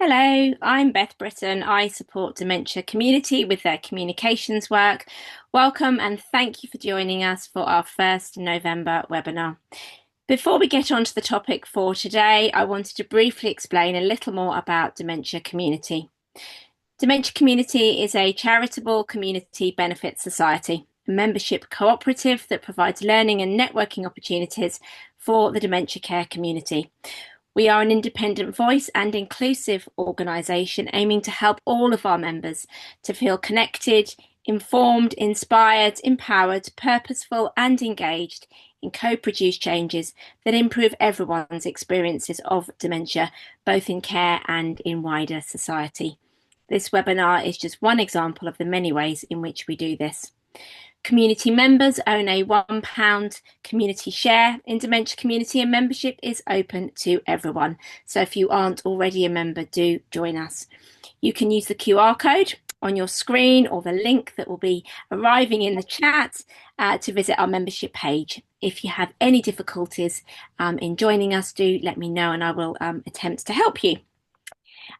Hello, I'm Beth Britton. I support Dementia Community with their communications work. Welcome and thank you for joining us for our first November webinar. Before we get on to the topic for today, I wanted to briefly explain a little more about Dementia Community. Dementia Community is a charitable community benefit society, a membership cooperative that provides learning and networking opportunities for the dementia care community. We are an independent voice and inclusive organisation aiming to help all of our members to feel connected, informed, inspired, empowered, purposeful and engaged in co-produced changes that improve everyone's experiences of dementia, both in care and in wider society. This webinar is just one example of the many ways in which we do this. Community members own a £1 community share in Dementia Community, and membership is open to everyone. So if you aren't already a member, do join us. You can use the QR code on your screen or the link that will be arriving in the chat to visit our membership page. If you have any difficulties in joining us, do let me know and I will attempt to help you.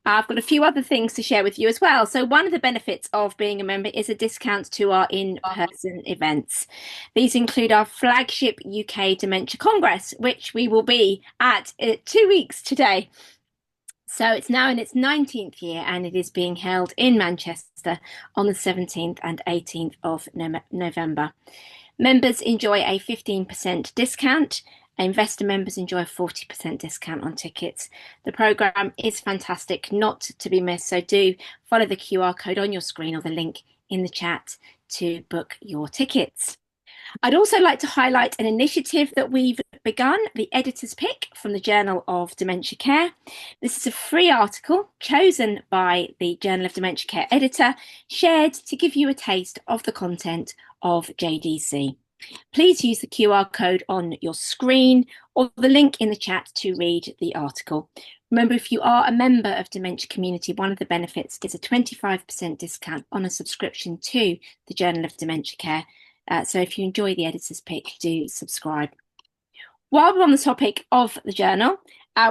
I've got a few other things to share with you as well. So one of the benefits of being a member is a discount to our in-person events. These include our flagship UK Dementia Congress, which we will be at 2 weeks today. So it's now in its 19th year and it is being held in Manchester on the 17th and 18th of November. Members enjoy a 15% discount. Investor members enjoy a 40% discount on tickets. The programme is fantastic, not to be missed, so do follow the QR code on your screen or the link in the chat to book your tickets. I'd also like to highlight an initiative that we've begun, the Editor's Pick from the Journal of Dementia Care. This is a free article chosen by the Journal of Dementia Care editor, shared to give you a taste of the content of JDC. Please use the QR code on your screen or the link in the chat to read the article. Remember, if you are a member of Dementia Community, one of the benefits is a 25% discount on a subscription to the Journal of Dementia Care. So if you enjoy the Editor's Pick, do subscribe. While we're on the topic of the journal,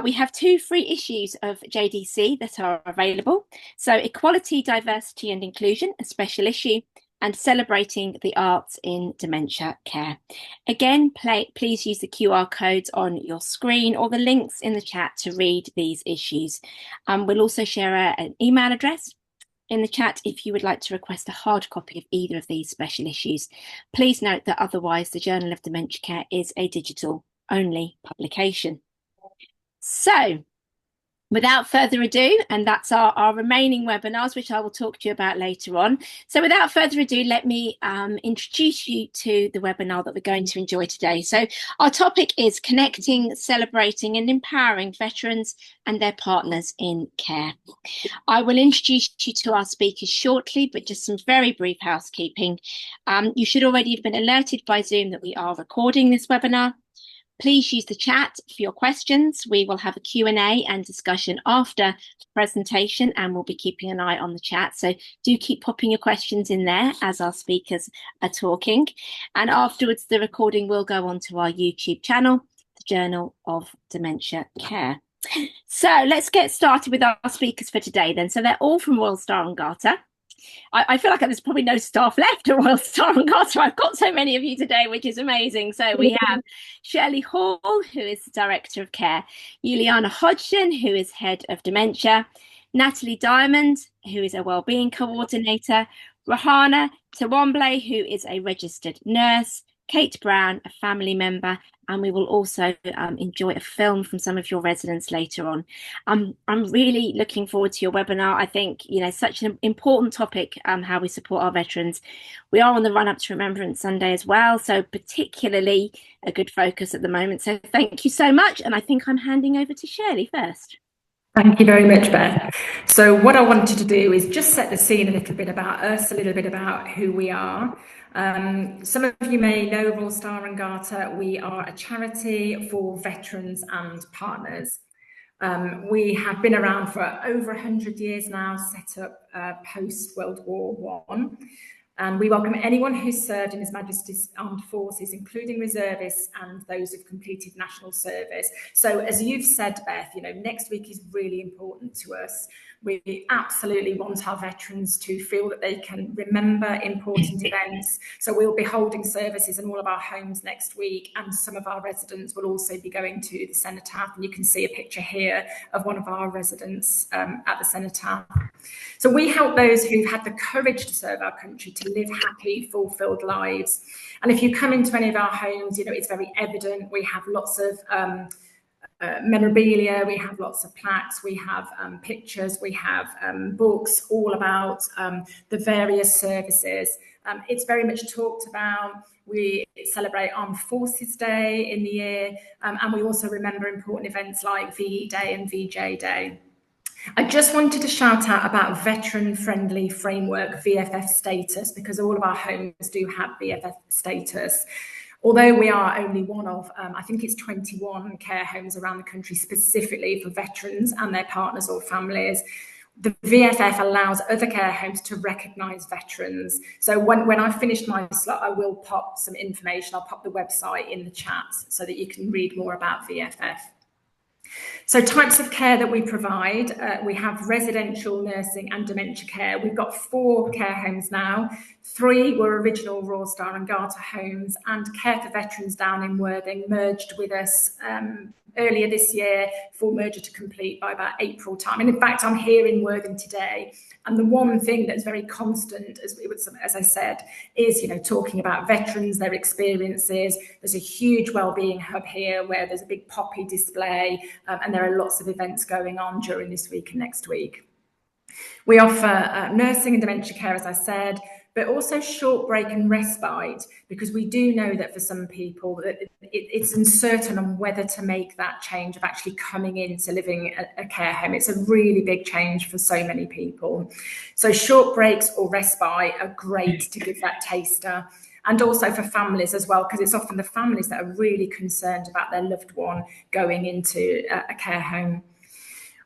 we have 2 free issues of JDC that are available. So Equality, Diversity and Inclusion, a special issue, and Celebrating the Arts in Dementia Care. Again, please use the QR codes on your screen or the links in the chat to read these issues. We'll also share an email address in the chat if you would like to request a hard copy of either of these special issues. Please note that otherwise the Journal of Dementia Care is a digital only publication. So, without further ado, and that's our remaining webinars, which I will talk to you about later on. So without further ado, let me introduce you to the webinar that we're going to enjoy today. So our topic is connecting, celebrating and empowering veterans and their partners in care. I will introduce you to our speakers shortly, but just some very brief housekeeping. You should already have been alerted by Zoom that we are recording this webinar. Please use the chat for your questions. We will have a Q&A and discussion after the presentation, and we'll be keeping an eye on the chat. So do keep popping your questions in there as our speakers are talking. And afterwards, the recording will go onto our YouTube channel, the Journal of Dementia Care. So let's get started with our speakers for today then. So they're all from Royal Star and Garter. I feel like there's probably no staff left at Royal Star and Garter. I've got so many of you today, which is amazing. So we have Shirley Hall, who is the Director of Care, Iuliana Hodson, who is Head of Dementia, Natalie Diamond, who is a Wellbeing Coordinator, Rahwa, Tewolde, who is a registered nurse, Kate Brown, a family member, and we will also enjoy a film from some of your residents later on. I'm really looking forward to your webinar. I think, you know, such an important topic, how we support our veterans. We are on the run up to Remembrance Sunday as well, so particularly a good focus at the moment. So thank you so much, and I think I'm handing over to Shirley first. Thank you very much, Beth. So what I wanted to do is just set the scene a little bit about us, a little bit about who we are. Some of you may know Royal Star and Garter. We are a charity for veterans and partners. We have been around for over 100 years now, set up post World War I. And we welcome anyone who's served in His Majesty's Armed Forces, including reservists and those who've completed national service. So as you've said, Beth, next week is really important to us. We absolutely want our veterans to feel that they can remember important events. So we'll be holding services in all of our homes next week, and some of our residents will also be going to the cenotaph. And you can see a picture here of one of our residents at the cenotaph. So we help those who've had the courage to serve our country to live happy, fulfilled lives. And if you come into any of our homes, it's very evident. We have lots of memorabilia, we have lots of plaques, we have pictures, we have books all about the various services. It's very much talked about. We celebrate Armed Forces Day in the year, and we also remember important events like VE Day and VJ Day. I just wanted to shout out about veteran-friendly framework VFF status, because all of our homes do have VFF status. Although we are only one of, I think it's 21 care homes around the country specifically for veterans and their partners or families, the VFF allows other care homes to recognise veterans. So when I finished my slot, I will pop some information. I'll pop the website in the chat so that you can read more about VFF. So types of care that we provide, we have residential nursing and dementia care. We've got 4 care homes now. 3 were original Royal Star and Garter homes, and Care for Veterans down in Worthing merged with us earlier this year, for merger to complete by about April time. And in fact, I'm here in Worthing today. And the one thing that's very constant, as I said, is, talking about veterans, their experiences. There's a huge wellbeing hub here where there's a big poppy display, and there are lots of events going on during this week and next week. We offer nursing and dementia care, as I said, but also short break and respite, because we do know that for some people that it's uncertain on whether to make that change of actually coming into living a care home. It's a really big change for so many people. So short breaks or respite are great to give that taster. And also for families as well, because it's often the families that are really concerned about their loved one going into a care home.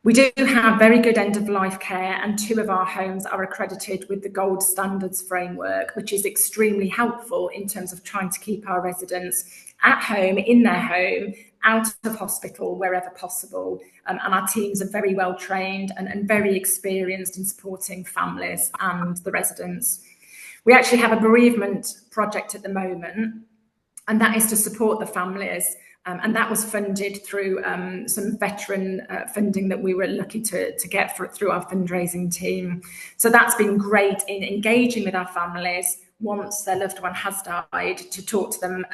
We do have very good end-of-life care, and 2 of our homes are accredited with the Gold Standards framework, which is extremely helpful in terms of trying to keep our residents at home, in their home, out of hospital, wherever possible. And our teams are very well trained and very experienced in supporting families and the residents. We actually have a bereavement project at the moment, and that is to support the families. And that was funded through some veteran funding that we were lucky to get through our fundraising team. So that's been great in engaging with our families once their loved one has died, to talk to them,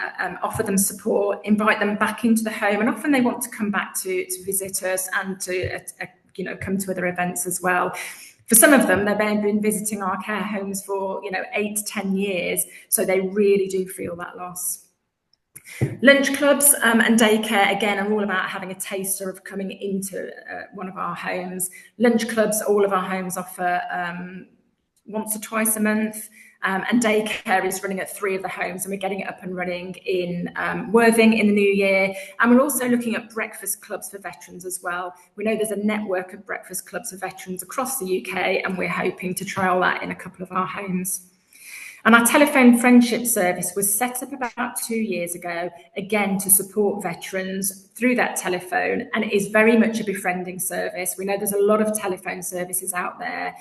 offer them support, invite them back into the home. And often they want to come back to visit us and to come to other events as well. For some of them, they've been visiting our care homes for 8 to 10 years, so they really do feel that loss. Lunch clubs and daycare, again, are all about having a taster of coming into one of our homes. Lunch clubs, all of our homes offer once or twice a month, and daycare is running at 3 of the homes, and we're getting it up and running in Worthing in the new year. And we're also looking at breakfast clubs for veterans as well. We know there's a network of breakfast clubs for veterans across the UK, and we're hoping to trial that in a couple of our homes. And our telephone friendship service was set up about 2 years ago, again, to support veterans through that telephone. And it is very much a befriending service. We know there's a lot of telephone services out there.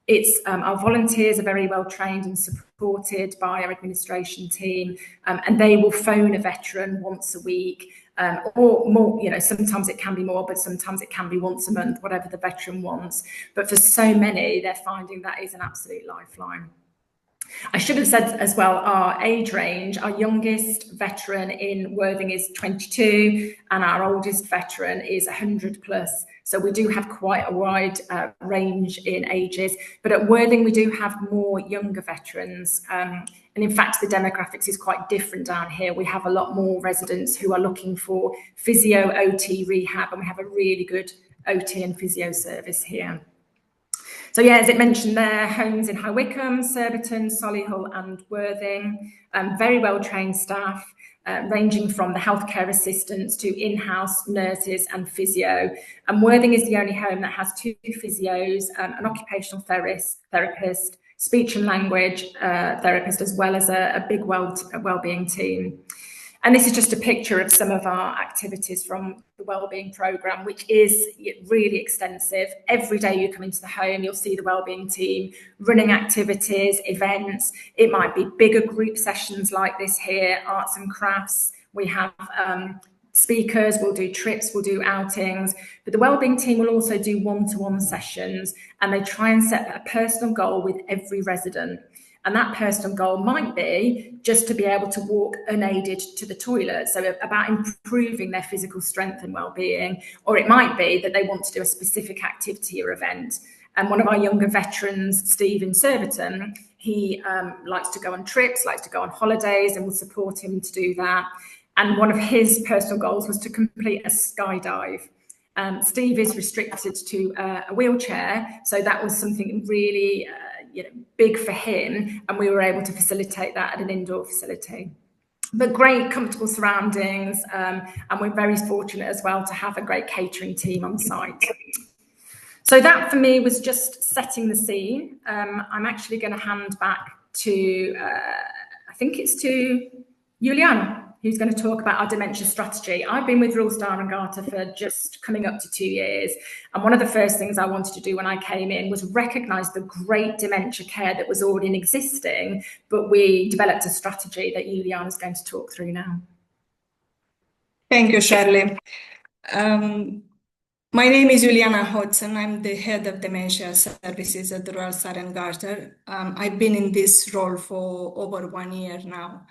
It's our volunteers are very well trained and supported by our administration team, and they will phone a veteran once a week, or more. Sometimes it can be more, but sometimes it can be once a month, whatever the veteran wants. But for so many, they're finding that is an absolute lifeline. I should have said as well, our age range, our youngest veteran in Worthing is 22, and our oldest veteran is 100 plus. So we do have quite a wide range in ages, but at Worthing we do have more younger veterans. And in fact, the demographics is quite different down here. We have a lot more residents who are looking for physio, OT, rehab, and we have a really good OT and physio service here. So yeah, as it mentioned there, homes in High Wycombe, Surbiton, Solihull and Worthing, very well trained staff, ranging from the healthcare assistants to in-house nurses and physio. And Worthing is the only home that has 2 physios, an occupational therapist, speech and language therapist, as well as a big wellbeing team. And this is just a picture of some of our activities from the Wellbeing programme, which is really extensive. Every day you come into the home, you'll see the Wellbeing team running activities, events. It might be bigger group sessions like this here, arts and crafts. We have speakers, we'll do trips, we'll do outings, but the Wellbeing team will also do one-to-one sessions, and they try and set a personal goal with every resident. And that personal goal might be just to be able to walk unaided to the toilet, so about improving their physical strength and well-being, or it might be that they want to do a specific activity or event. And one of our younger veterans, Steve in Surbiton, he likes to go on trips, likes to go on holidays, and we'll support him to do that. And one of his personal goals was to complete a skydive. Steve is restricted to a wheelchair, so that was something really big for him, and we were able to facilitate that at an indoor facility. But great, comfortable surroundings, and we're very fortunate as well to have a great catering team on site. So that for me was just setting the scene. I'm actually going to hand back to, I think it's to Iuliana, who's going to talk about our dementia strategy. I've been with Royal Star and Garter for just coming up to 2 years. And one of the first things I wanted to do when I came in was recognise the great dementia care that was already existing, but we developed a strategy that Iuliana is going to talk through now. Thank you, Shirley. My name is Iuliana Hodson. I'm the head of dementia services at the Royal Star and Garter. I've been in this role for over 1 year now.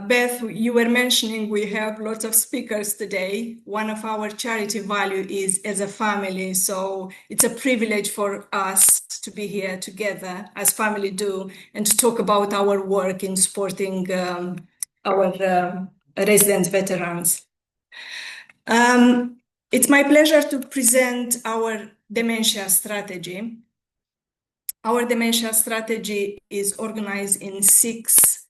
Beth, you were mentioning we have lots of speakers today. One of our charity value is as a family, so it's a privilege for us to be here together as family do and to talk about our work in supporting our resident veterans. It's my pleasure to present our dementia strategy. Our dementia strategy is organized in 6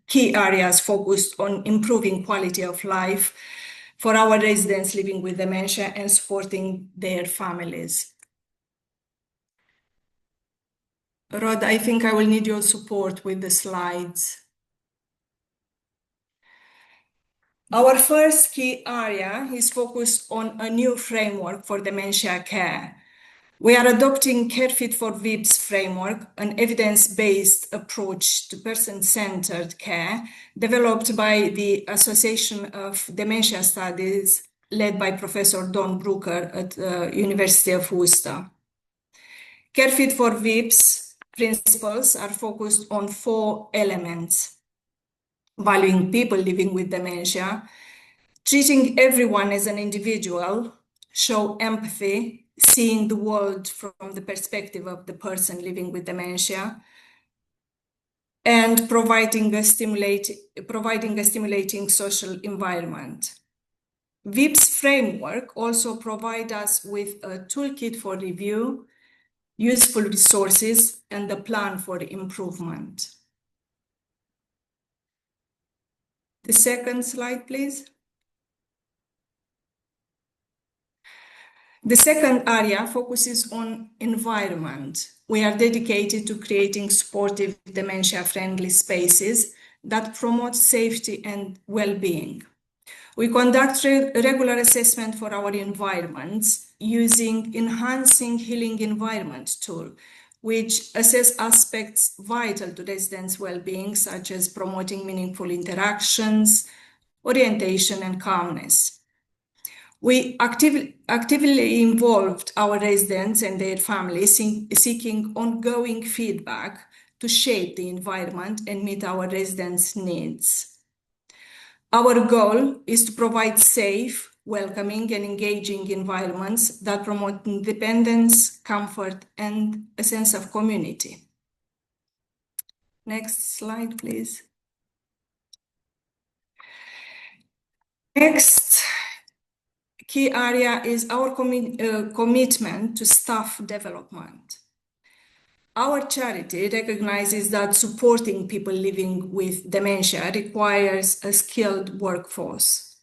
key areas focused on improving quality of life for our residents living with dementia and supporting their families. Rod, I think I will need your support with the slides. Our first key area is focused on a new framework for dementia care. We are adopting Care Fit for VIPS framework, an evidence-based approach to person-centered care developed by the Association of Dementia Studies led by Professor Don Brooker at University of Worcester. Care Fit for VIPS principles are focused on 4 elements: valuing people living with dementia, treating everyone as an individual, show empathy, seeing the world from the perspective of the person living with dementia, and providing a stimulating social environment. VIPS framework also provides us with a toolkit for review, useful resources, and a plan for improvement. The second slide, please. The second area focuses on environment. We are dedicated to creating supportive dementia-friendly spaces that promote safety and well-being. We conduct regular assessment for our environments using Enhancing Healing Environment tool, which assess aspects vital to residents' well-being, such as promoting meaningful interactions, orientation, and calmness. We actively involved our residents and their families seeking ongoing feedback to shape the environment and meet our residents' needs. Our goal is to provide safe, welcoming, and engaging environments that promote independence, comfort, and a sense of community. Next slide, please. Next key area is our commitment to staff development. Our charity recognizes that supporting people living with dementia requires a skilled workforce.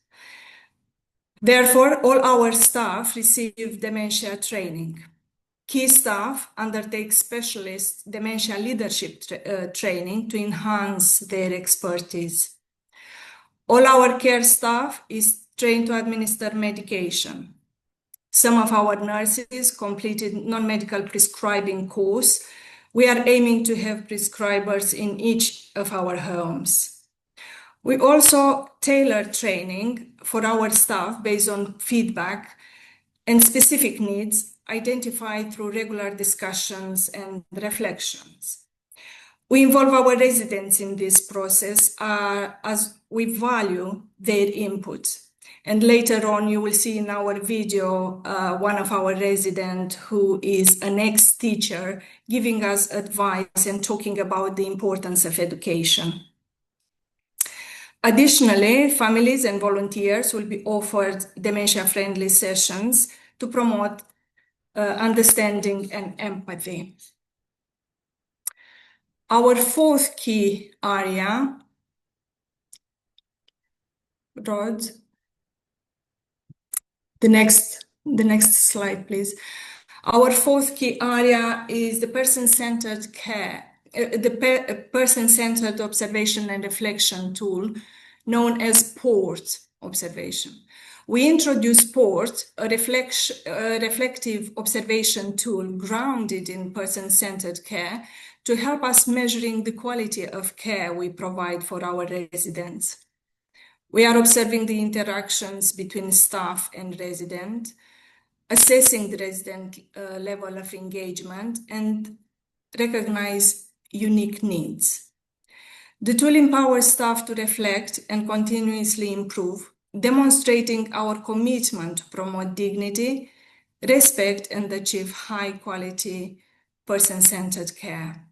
Therefore, all our staff receive dementia training. Key staff undertake specialist dementia leadership training to enhance their expertise. All our care staff is trained to administer medication. Some of our nurses completed non-medical prescribing course. We are aiming to have prescribers in each of our homes. We also tailor training for our staff based on feedback and specific needs identified through regular discussions and reflections. We involve our residents in this process as we value their input. And later on, you will see in our video one of our residents who is an ex-teacher giving us advice and talking about the importance of education. Additionally, families and volunteers will be offered dementia-friendly sessions to promote understanding and empathy. Our fourth key area, Rod, the next slide, please. Our fourth key area is the person-centered care, the person-centered observation and reflection tool known as PORT observation. We introduced PORT, a reflective observation tool grounded in person-centered care, to help us measuring the quality of care we provide for our residents. We are observing the interactions between staff and resident, assessing the resident level of engagement, and recognize unique needs. The tool empowers staff to reflect and continuously improve, demonstrating our commitment to promote dignity, respect, and achieve high-quality person-centered care.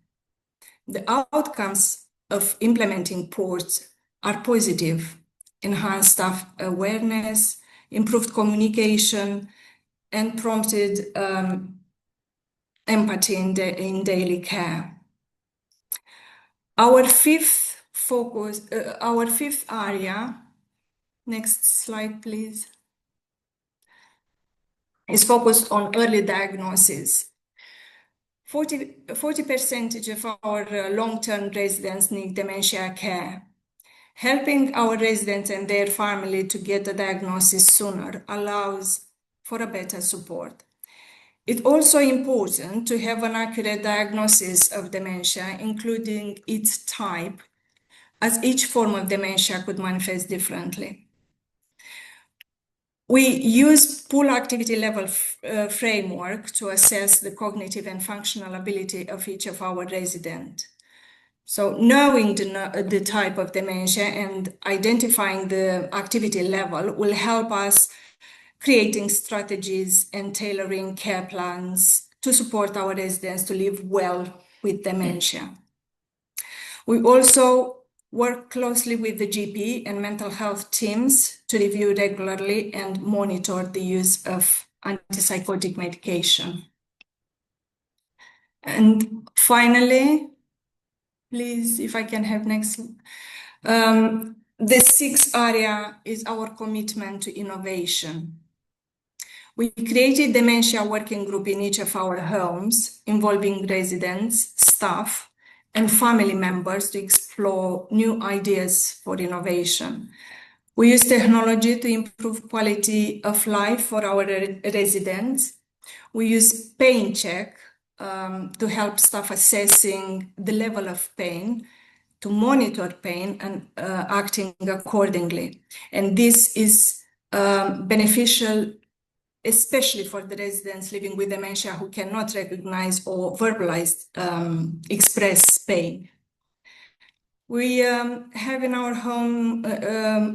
The outcomes of implementing PORT are positive: enhanced staff awareness, improved communication, and prompted empathy in daily care. Our fifth area, next slide, please, is focused on early diagnosis. 40% of our long-term residents need dementia care. Helping our residents and their family to get the diagnosis sooner allows for a better support. It's also important to have an accurate diagnosis of dementia, including its type, as each form of dementia could manifest differently. We use pool activity level framework to assess the cognitive and functional ability of each of our residents. So knowing the type of dementia and identifying the activity level will help us creating strategies and tailoring care plans to support our residents to live well with dementia. We also work closely with the GP and mental health teams to review regularly and monitor the use of antipsychotic medication. And finally, please, if I can have next. The sixth area is our commitment to innovation. We created dementia working group in each of our homes, involving residents, staff, and family members to explore new ideas for innovation. We use technology to improve quality of life for our residents. We use pain check to help staff assessing the level of pain, to monitor pain and acting accordingly. And this is beneficial, especially for the residents living with dementia who cannot recognize or verbalize, express pain. We have in our home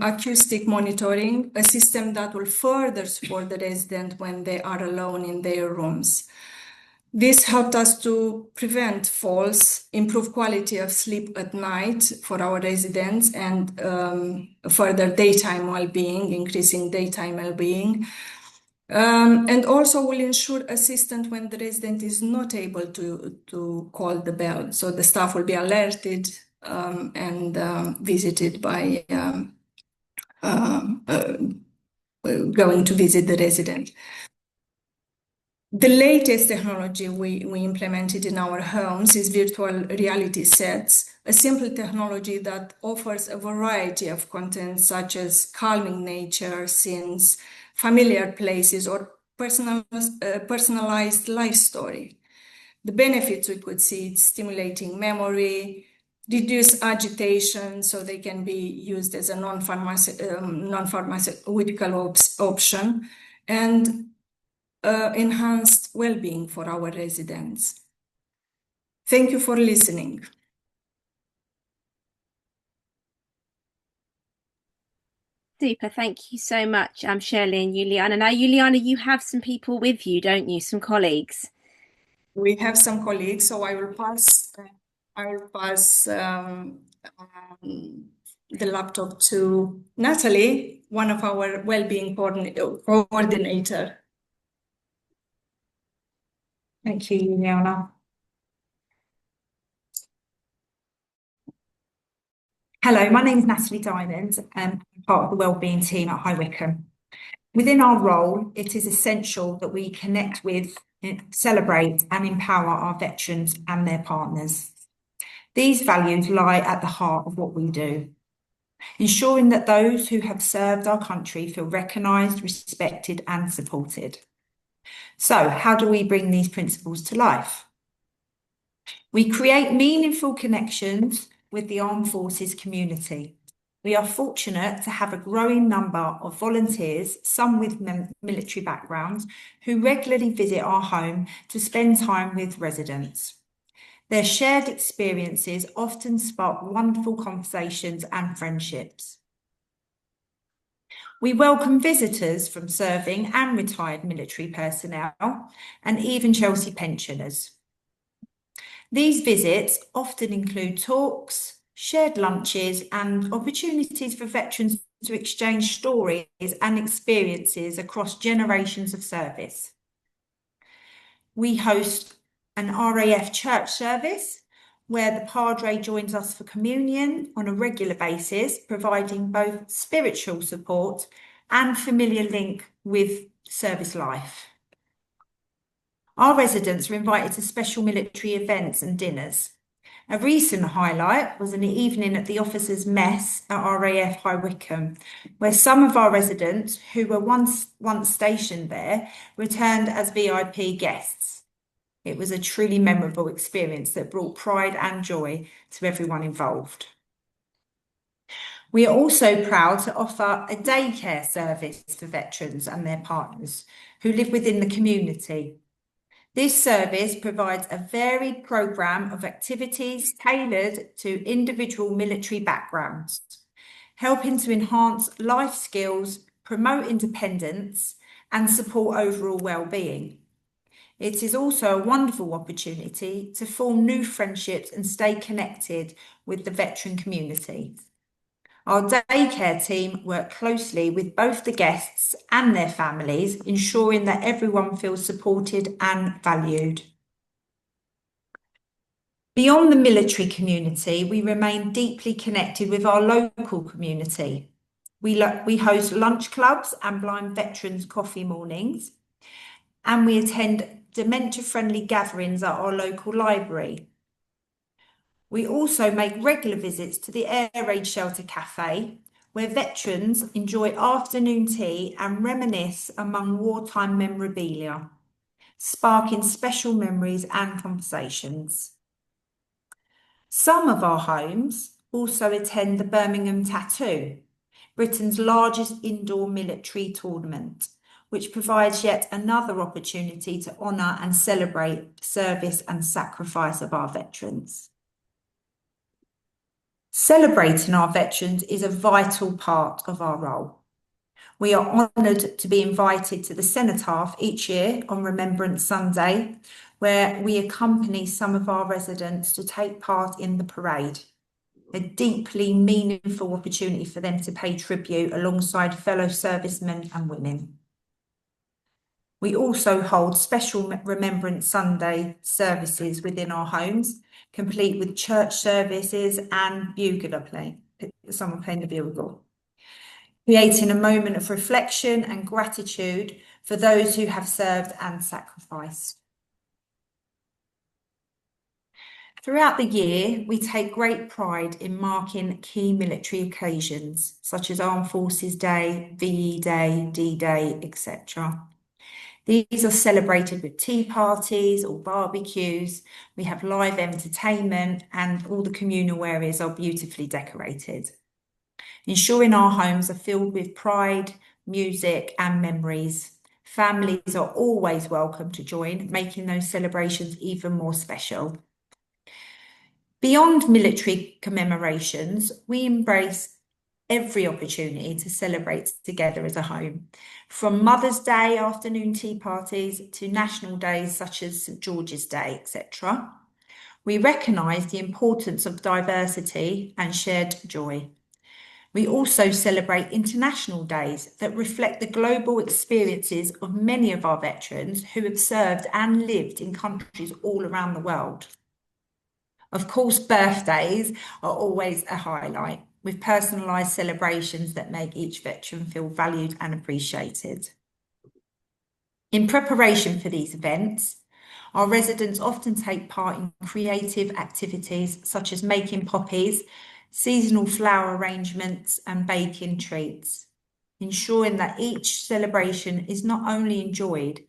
acoustic monitoring, a system that will further support the resident when they are alone in their rooms. This helped us to prevent falls, improve quality of sleep at night for our residents, and further daytime well-being, increasing daytime well-being. And also will ensure assistance when the resident is not able to call the bell. So the staff will be alerted and visited by going to visit the resident. The latest technology we implemented in our homes is virtual reality sets, a simple technology that offers a variety of content such as calming nature scenes, familiar places, or personalized life story. The benefits we could see: it's stimulating memory, reduce agitation, so they can be used as a non-pharmaceutical option, and enhanced well-being for our residents. Thank you for listening. Super, thank you so much, Shirley and Iuliana. Now, Iuliana, you have some people with you, don't you? Some colleagues. We have some colleagues, so I will pass the laptop to Natalie, one of our well-being coordinator. Thank you, Iuliana. Hello, my name is Natalie Diamond, and I'm part of the Wellbeing team at High Wycombe. Within our role, it is essential that we connect with, celebrate and empower our veterans and their partners. These values lie at the heart of what we do, ensuring that those who have served our country feel recognised, respected and supported. So, how do we bring these principles to life? We create meaningful connections with the armed forces community. We are fortunate to have a growing number of volunteers, some with military backgrounds, who regularly visit our home to spend time with residents. Their shared experiences often spark wonderful conversations and friendships. We welcome visitors from serving and retired military personnel, and even Chelsea pensioners. These visits often include talks, shared lunches, and opportunities for veterans to exchange stories and experiences across generations of service. We host an RAF church service where the Padre joins us for communion on a regular basis, providing both spiritual support and familiar link with service life. Our residents are invited to special military events and dinners. A recent highlight was an evening at the officers' mess at RAF High Wycombe, where some of our residents who were once stationed there returned as VIP guests. It was a truly memorable experience that brought pride and joy to everyone involved. We are also proud to offer a daycare service for veterans and their partners who live within the community. This service provides a varied programme of activities tailored to individual military backgrounds, helping to enhance life skills, promote independence and support overall well-being. It is also a wonderful opportunity to form new friendships and stay connected with the veteran community. Our daycare team work closely with both the guests and their families, ensuring that everyone feels supported and valued. Beyond the military community, we remain deeply connected with our local community. We host lunch clubs and blind veterans coffee mornings, and we attend dementia-friendly gatherings at our local library. We also make regular visits to the Air Raid Shelter Cafe, where veterans enjoy afternoon tea and reminisce among wartime memorabilia, sparking special memories and conversations. Some of our homes also attend the Birmingham Tattoo, Britain's largest indoor military tournament, which provides yet another opportunity to honour and celebrate service and sacrifice of our veterans. Celebrating our veterans is a vital part of our role. We are honoured to be invited to the Cenotaph each year on Remembrance Sunday, where we accompany some of our residents to take part in the parade, a deeply meaningful opportunity for them to pay tribute alongside fellow servicemen and women. We also hold special Remembrance Sunday services within our homes, complete with church services and bugler play, someone playing the bugle, creating a moment of reflection and gratitude for those who have served and sacrificed. Throughout the year, we take great pride in marking key military occasions, such as Armed Forces Day, VE Day, D-Day, etc. These are celebrated with tea parties or barbecues. We have live entertainment and all the communal areas are beautifully decorated, ensuring our homes are filled with pride, music and memories. Families are always welcome to join, making those celebrations even more special. Beyond military commemorations, we embrace every opportunity to celebrate together as a home, from Mother's Day afternoon tea parties to national days such as St George's Day, etc. We recognise the importance of diversity and shared joy. We also celebrate international days that reflect the global experiences of many of our veterans who have served and lived in countries all around the world. Of course, birthdays are always a highlight, with personalised celebrations that make each veteran feel valued and appreciated. In preparation for these events, our residents often take part in creative activities such as making poppies, seasonal flower arrangements and baking treats, ensuring that each celebration is not only enjoyed,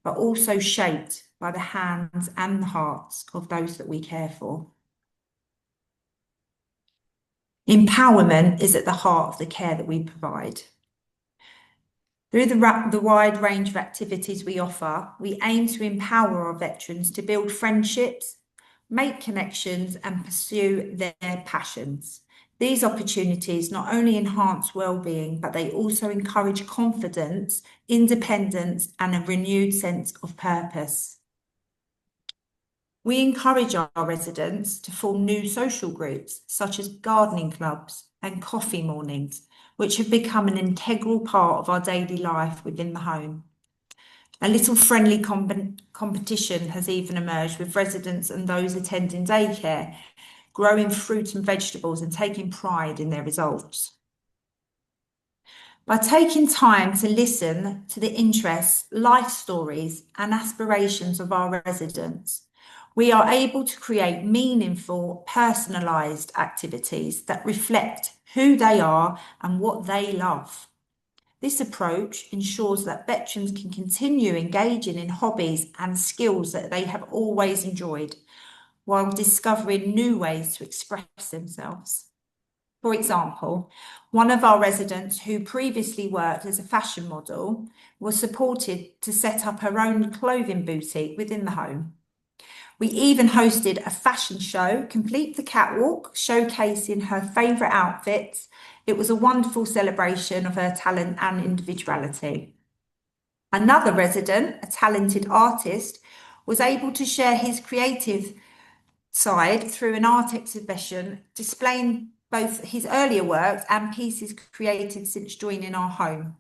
but also shaped by the hands and the hearts of those that we care for. Empowerment is at the heart of the care that we provide. Through the wide range of activities we offer, we aim to empower our veterans to build friendships, make connections and pursue their passions. These opportunities not only enhance well-being, but they also encourage confidence, independence and a renewed sense of purpose. We encourage our residents to form new social groups, such as gardening clubs and coffee mornings, which have become an integral part of our daily life within the home. A little friendly competition has even emerged, with residents and those attending daycare growing fruit and vegetables and taking pride in their results. By taking time to listen to the interests, life stories and aspirations of our residents, we are able to create meaningful, personalised activities that reflect who they are and what they love. This approach ensures that veterans can continue engaging in hobbies and skills that they have always enjoyed, while discovering new ways to express themselves. For example, one of our residents who previously worked as a fashion model was supported to set up her own clothing boutique within the home. We even hosted a fashion show, complete the catwalk, showcasing her favourite outfits. It was a wonderful celebration of her talent and individuality. Another resident, a talented artist, was able to share his creative side through an art exhibition displaying both his earlier works and pieces created since joining our home.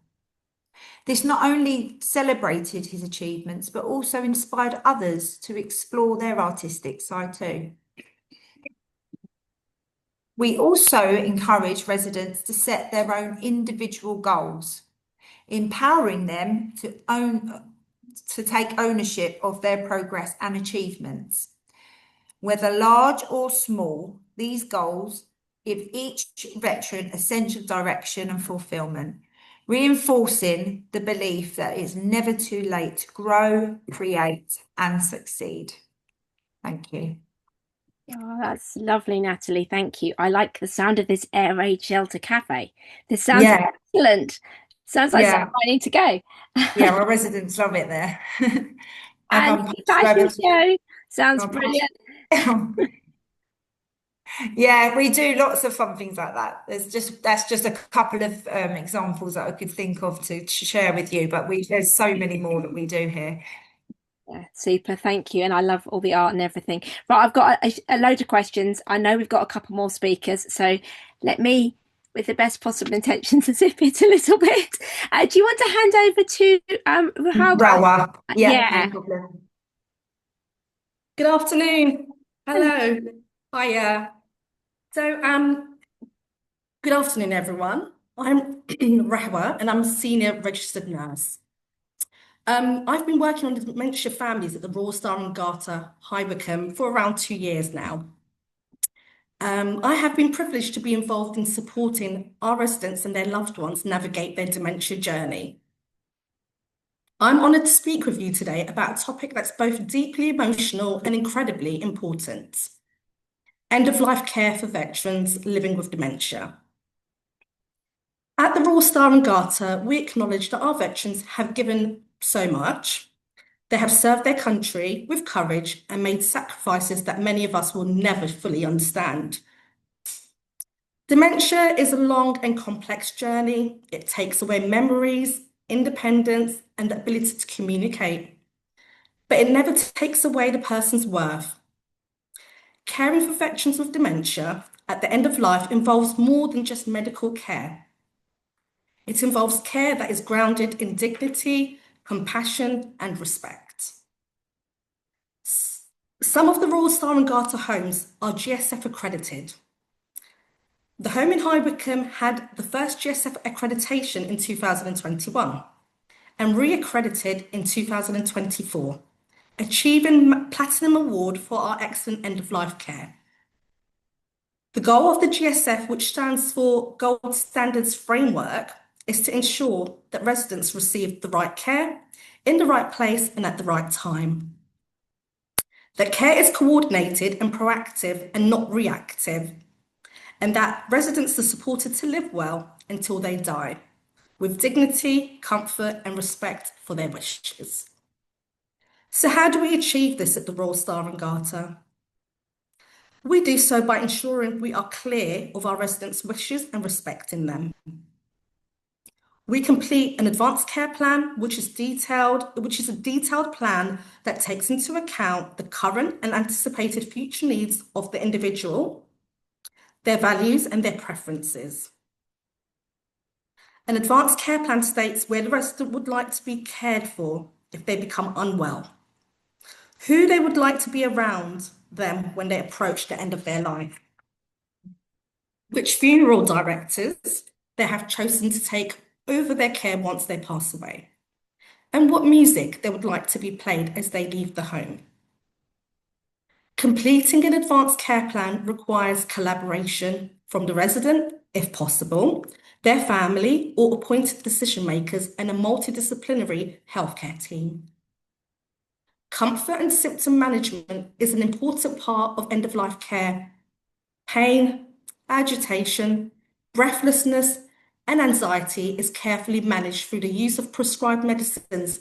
This not only celebrated his achievements, but also inspired others to explore their artistic side too. We also encourage residents to set their own individual goals, empowering them to take ownership of their progress and achievements. Whether large or small, these goals give each veteran a sense of direction and fulfillment, reinforcing the belief that it's never too late to grow, create and succeed. Thank you. Oh, that's lovely, Natalie. Thank you. I like the sound of this air raid shelter cafe. This sounds excellent. Sounds like somewhere I need to go. Yeah, our residents love it there. And fashion show sounds brilliant. Yeah, we do lots of fun things like that. That's just a couple of examples that I could think of to share with you, but there's so many more that we do here. Yeah, super, thank you. And I love all the art and everything. Right, I've got a load of questions. I know we've got a couple more speakers, so let me, with the best possible intentions, zip it a little bit. Do you want to hand over to Rahwa? Yeah. No problem. Good afternoon. Hello. Hiya. So, good afternoon, everyone. I'm Rahwa, and I'm a senior registered nurse. I've been working on the dementia families at the Royal Star and Garter, High Wycombe, for around 2 years now. I have been privileged to be involved in supporting our residents and their loved ones navigate their dementia journey. I'm honoured to speak with you today about a topic that's both deeply emotional and incredibly important: end-of-life care for veterans living with dementia. At the Royal Star and Garter, we acknowledge that our veterans have given so much. They have served their country with courage and made sacrifices that many of us will never fully understand. Dementia is a long and complex journey. It takes away memories, independence, and the ability to communicate, but it never takes away the person's worth. Caring for veterans with dementia at the end of life involves more than just medical care. It involves care that is grounded in dignity, compassion, and respect. Some of the Royal Star and Garter homes are GSF accredited. The home in High Wycombe had the first GSF accreditation in 2021 and re-accredited in 2024, achieving Platinum Award for our excellent end-of-life care. The goal of the GSF, which stands for Gold Standards Framework, is to ensure that residents receive the right care, in the right place and at the right time. That care is coordinated and proactive and not reactive, and that residents are supported to live well until they die, with dignity, comfort and respect for their wishes. So how do we achieve this at the Royal Star and Garter? We do so by ensuring we are clear of our residents' wishes and respecting them. We complete an advanced care plan, which is a detailed plan that takes into account the current and anticipated future needs of the individual, their values and their preferences. An advanced care plan states where the resident would like to be cared for if they become unwell, who they would like to be around them when they approach the end of their life, which funeral directors they have chosen to take over their care once they pass away, and what music they would like to be played as they leave the home. Completing an advanced care plan requires collaboration from the resident, if possible, their family or appointed decision makers, and a multidisciplinary healthcare team. Comfort and symptom management is an important part of end-of-life care. Pain, agitation, breathlessness, and anxiety is carefully managed through the use of prescribed medicines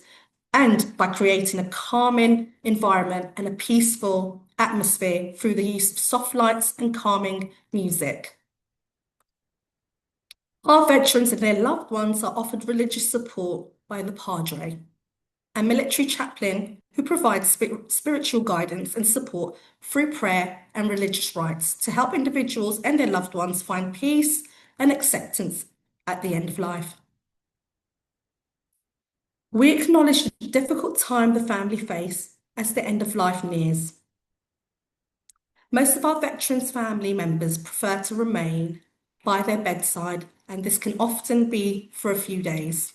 and by creating a calming environment and a peaceful atmosphere through the use of soft lights and calming music. Our veterans and their loved ones are offered religious support by the Padre, a military chaplain who provides spiritual guidance and support through prayer and religious rites to help individuals and their loved ones find peace and acceptance at the end of life. We acknowledge the difficult time the family face as the end of life nears. Most of our veterans' family members prefer to remain by their bedside, and this can often be for a few days.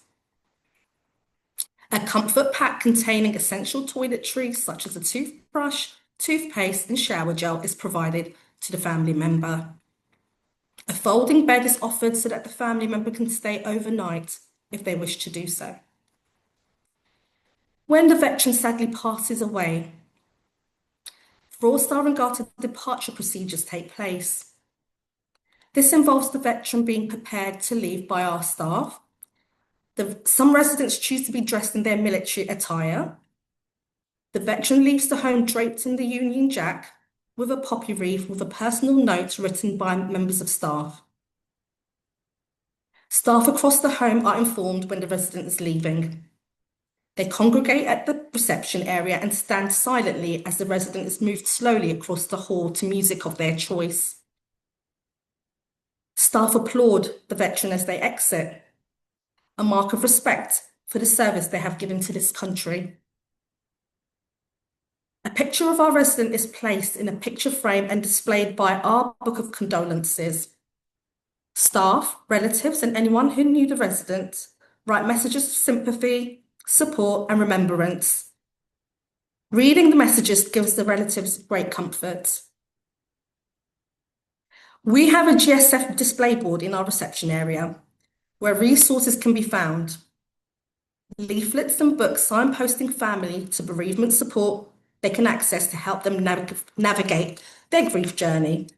A comfort pack containing essential toiletries such as a toothbrush, toothpaste and shower gel is provided to the family member. A folding bed is offered so that the family member can stay overnight if they wish to do so. When the veteran sadly passes away, Royal Star and Garter departure procedures take place. This involves the veteran being prepared to leave by our staff. Some residents choose to be dressed in their military attire. The veteran leaves the home draped in the Union Jack with a poppy wreath with a personal note written by members of staff. Staff across the home are informed when the resident is leaving. They congregate at the reception area and stand silently as the resident is moved slowly across the hall to music of their choice. Staff applaud the veteran as they exit, a mark of respect for the service they have given to this country. A picture of our resident is placed in a picture frame and displayed by our book of condolences. Staff, relatives, and anyone who knew the resident write messages of sympathy, support, and remembrance. Reading the messages gives the relatives great comfort. We have a GSF display board in our reception area where resources can be found. Leaflets and books signposting family to bereavement support they can access to help them navigate their grief journey.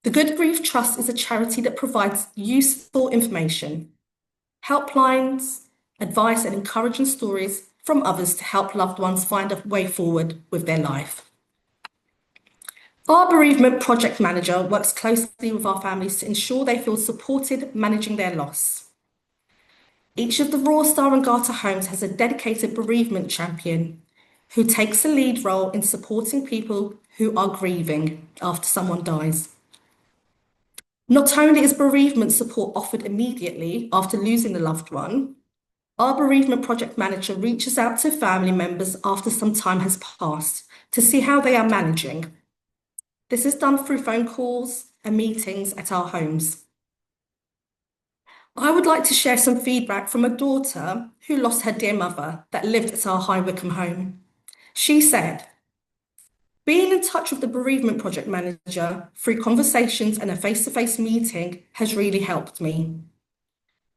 The Good Grief Trust is a charity that provides useful information, helplines, advice, and encouraging stories from others to help loved ones find a way forward with their life. Our bereavement project manager works closely with our families to ensure they feel supported managing their loss. Each of the Royal Star and Garter homes has a dedicated bereavement champion who takes a lead role in supporting people who are grieving after someone dies. Not only is bereavement support offered immediately after losing the loved one, our bereavement project manager reaches out to family members after some time has passed to see how they are managing. This is done through phone calls and meetings at our homes. I would like to share some feedback from a daughter who lost her dear mother that lived at our High Wycombe home. She said, "Being in touch with the bereavement project manager through conversations and a face-to-face meeting has really helped me.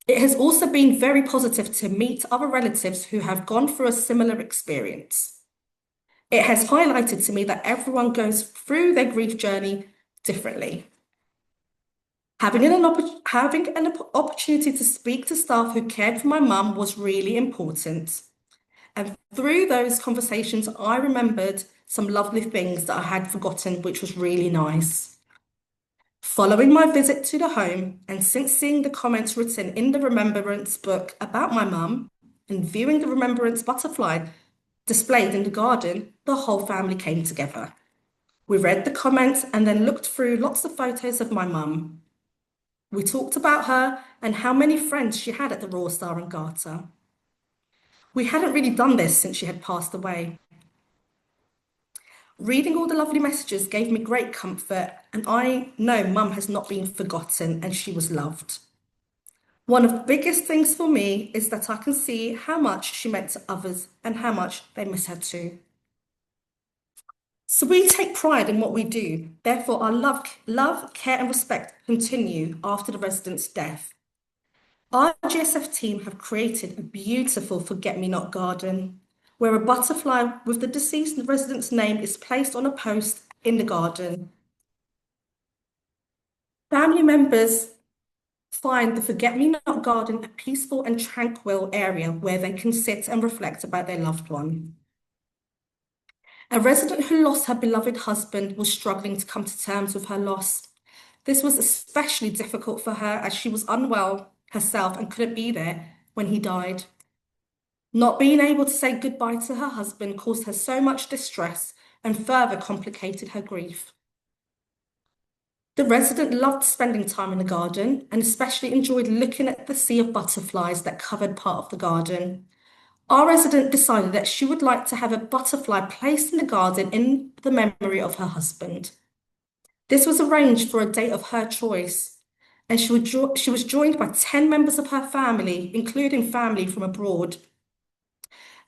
It has also been very positive to meet other relatives who have gone through a similar experience. It has highlighted to me that everyone goes through their grief journey differently. Having an opportunity to speak to staff who cared for my mum was really important. And through those conversations, I remembered some lovely things that I had forgotten, which was really nice. Following my visit to the home, and since seeing the comments written in the remembrance book about my mum and viewing the remembrance butterfly displayed in the garden, the whole family came together. We read the comments and then looked through lots of photos of my mum. We talked about her and how many friends she had at the Royal Star and Garter. We hadn't really done this since she had passed away. Reading all the lovely messages gave me great comfort, and I know Mum has not been forgotten and she was loved. One of the biggest things for me is that I can see how much she meant to others and how much they miss her too. So we take pride in what we do. Therefore, our love, care and respect continue after the resident's death. Our GSF team have created a beautiful forget-me-not garden where a butterfly with the deceased resident's name is placed on a post in the garden. Family members find the forget-me-not garden a peaceful and tranquil area where they can sit and reflect about their loved one. A resident who lost her beloved husband was struggling to come to terms with her loss. This was especially difficult for her as she was unwell herself and couldn't be there when he died. Not being able to say goodbye to her husband caused her so much distress and further complicated her grief. The resident loved spending time in the garden and especially enjoyed looking at the sea of butterflies that covered part of the garden. Our resident decided that she would like to have a butterfly placed in the garden in the memory of her husband. This was arranged for a date of her choice, and she was joined by 10 members of her family, including family from abroad.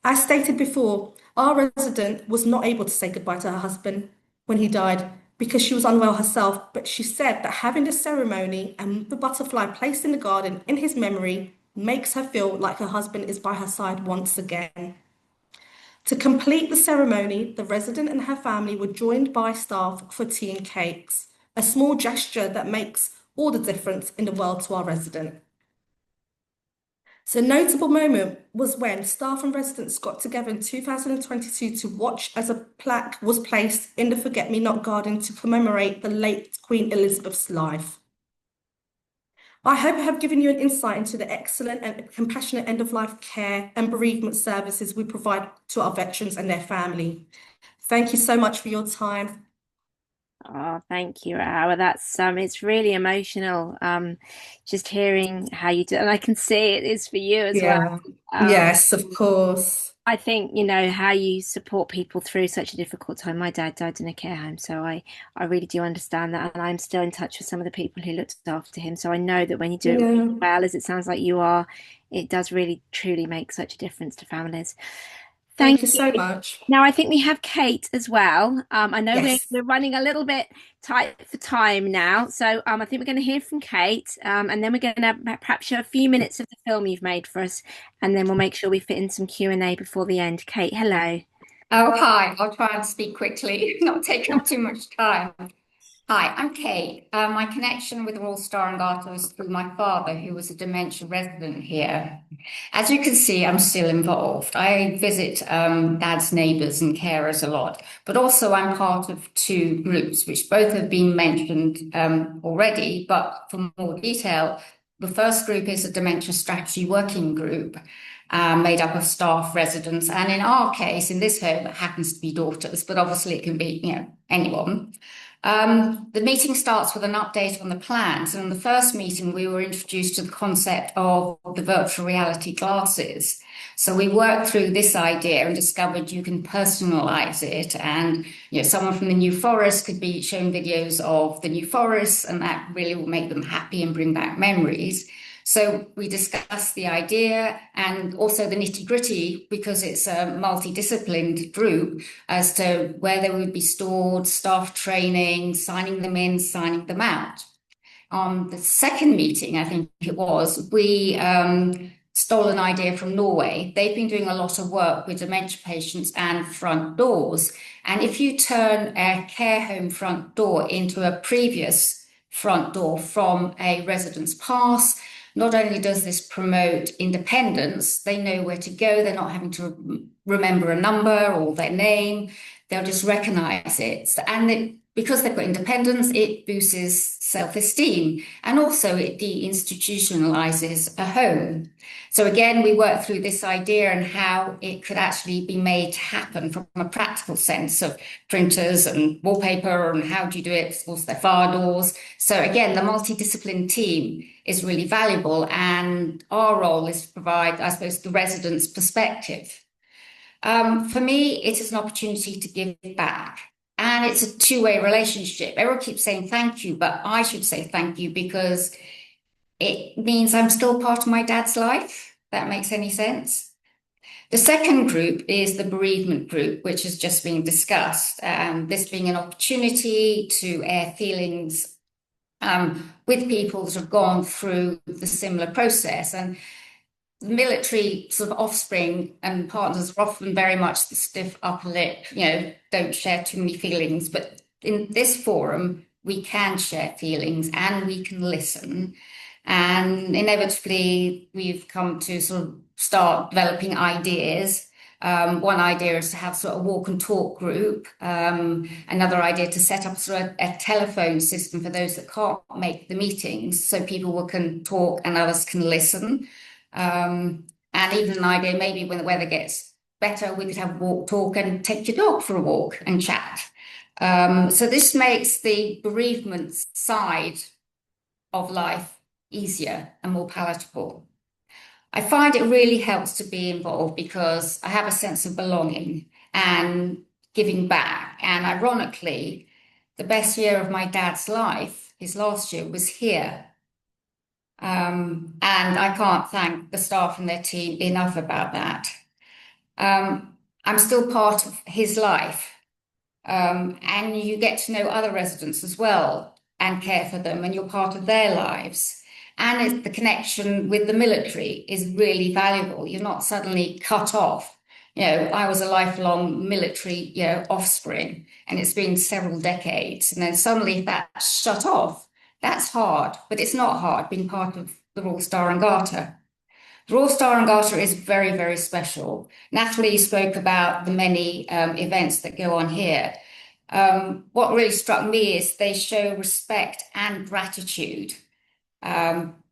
As stated before, our resident was not able to say goodbye to her husband when he died because she was unwell herself, but she said that having the ceremony and the butterfly placed in the garden in his memory makes her feel like her husband is by her side once again. To complete the ceremony, the resident and her family were joined by staff for tea and cakes, a small gesture that makes all the difference in the world to our resident. So a notable moment was when staff and residents got together in 2022 to watch as a plaque was placed in the Forget-Me-Not garden to commemorate the late Queen Elizabeth's life. I hope I have given you an insight into the excellent and compassionate end-of-life care and bereavement services we provide to our veterans and their family. Thank you so much for your time. Oh, thank you, Rahwa. That's it's really emotional. Just hearing how you do, and I can see it is for you as well. Yes, of course. I think, how you support people through such a difficult time. My dad died in a care home, so I really do understand that. And I'm still in touch with some of the people who looked after him. So I know that when you do it really well, as it sounds like you are, it does really, truly make such a difference to families. Thank you so much. Now, I think we have Kate as well. I know Yes. we're running a little bit tight for time now. So I think we're going to hear from Kate, and then we're going to perhaps show a few minutes of the film you've made for us, and then we'll make sure we fit in some Q&A before the end. Kate, hello. Oh, hi. I'll try and speak quickly, not take up too much time. Hi, I'm Kate. My connection with Royal Star and Garter was through my father, who was a dementia resident here. As you can see, I'm still involved. I visit Dad's neighbours and carers a lot, but also I'm part of two groups, which both have been mentioned already, but for more detail, the first group is a dementia strategy working group made up of staff, residents, and in our case, in this home, it happens to be daughters, but obviously it can be, anyone. The meeting starts with an update on the plans. And in the first meeting, we were introduced to the concept of the virtual reality glasses. So we worked through this idea and discovered you can personalize it. And, someone from the New Forest could be shown videos of the New Forest, and that really will make them happy and bring back memories. So we discussed the idea and also the nitty-gritty, because it's a multidisciplined group, as to where they would be stored, staff training, signing them in, signing them out. On the second meeting, I think it was, we stole an idea from Norway. They've been doing a lot of work with dementia patients and front doors. And if you turn a care home front door into a previous front door from a resident's pass, not only does this promote independence, they know where to go. They're not having to remember a number or their name. They'll just recognize it. And because they've got independence, it boosts self-esteem. And also it deinstitutionalizes a home. So again, we work through this idea and how it could actually be made to happen from a practical sense of printers and wallpaper and how do you do it, of course, their fire doors. So again, the multidisciplinary team is really valuable, and our role is to provide, I suppose, the residents' perspective. For me, it is an opportunity to give back. And it's a two-way relationship. Everyone keeps saying thank you, but I should say thank you because it means I'm still part of my dad's life. If that makes any sense. The second group is the bereavement group, which has just been discussed. This being an opportunity to air feelings with people that have gone through the similar process. And the military sort of offspring and partners are often very much the stiff upper lip, don't share too many feelings. But in this forum, we can share feelings and we can listen. And inevitably, we've come to sort of start developing ideas. One idea is to have sort of walk and talk group. Another idea to set up sort of a telephone system for those that can't make the meetings, so people can talk and others can listen. And even an idea, maybe when the weather gets better, we could have walk, talk, and take your dog for a walk and chat. So this makes the bereavement side of life easier and more palatable. I find it really helps to be involved because I have a sense of belonging and giving back. And ironically, the best year of my dad's life, his last year, was here. And I can't thank the staff and their team enough about that. I'm still part of his life. And you get to know other residents as well and care for them, and you're part of their lives. And the connection with the military is really valuable. You're not suddenly cut off. I was a lifelong military, offspring, and it's been several decades. And then suddenly that's shut off. That's hard, but it's not hard being part of the Royal Star and Garter. The Royal Star and Garter is very, very special. Natalie spoke about the many events that go on here. What really struck me is they show respect and gratitude.